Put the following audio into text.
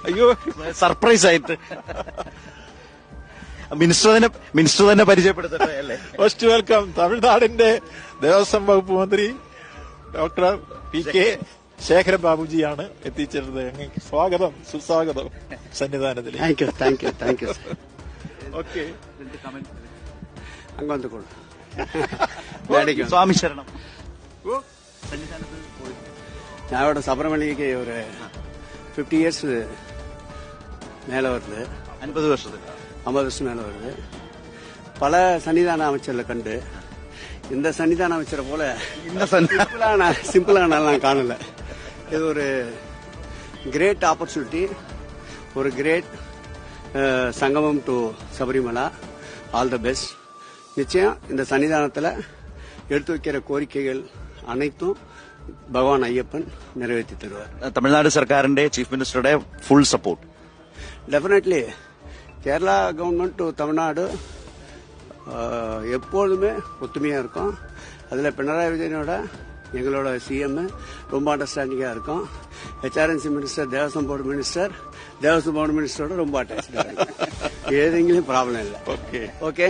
അയ്യോ, സർപ്രൈസ് ആയിട്ട് മിനിസ്റ്റർ തന്നെ പരിചയപ്പെടുത്തട്ടെ അല്ലേ? ഫസ്റ്റ് വെൽക്കം തമിഴ്നാടിന്റെ ദേവസ്വം വകുപ്പ് മന്ത്രി ഡോക്ടർ PK ശേഖര ബാബുജിയാണ് എത്തിച്ചേർന്നത്. സ്വാഗതം, സുസ്വാഗതം സന്നിധാനത്തിലേക്ക്. Thank you. ഓക്കെ, அங்க வந்துக்கொள்ளு. சுவாமி சரணம். நான் இவட சபரிமலைக்கு ஒரு 50 years மேல வருது. 50 வருஷம் மேல வருது. பல சன்னிதான அமைச்சர்களை கண்டு இந்த சன்னிதான அமைச்சரை போல சிம்பிளான நான் காணல. இது ஒரு கிரேட் ஆப்பர்ச்சுனிட்டி, ஒரு கிரேட் சங்கமம் to Sabarimala. All the best. நிச்சயம் இந்த சன்னிதானத்தில் எடுத்து வைக்கிற கோரிக்கைகள் அனைத்தும் பகவான் ஐயப்பன் நிறைவேற்றி தருவார். Tamil Nadu சர்க்காரிന്റെ chief മിനിസ്റ്ററുടെ full support. Definitely Kerala government to Tamil Nadu எப்பொழுதுமே ஒத்துமையா இருக்கும். அதில் பினராயி விஜயனோட எங்களோட CM ரொம்ப அண்டர்ஸ்டாண்டிங்கா இருக்கும். HRNC மினிஸ்டர், தேவஸ்வம் போர்டு மினிஸ்டரோட ரொம்ப அட்டாச்சாக இருக்கும். ஏதெങ്കിലും ப்ராப்ளம் இல்லை. ஓகே. ஓகே.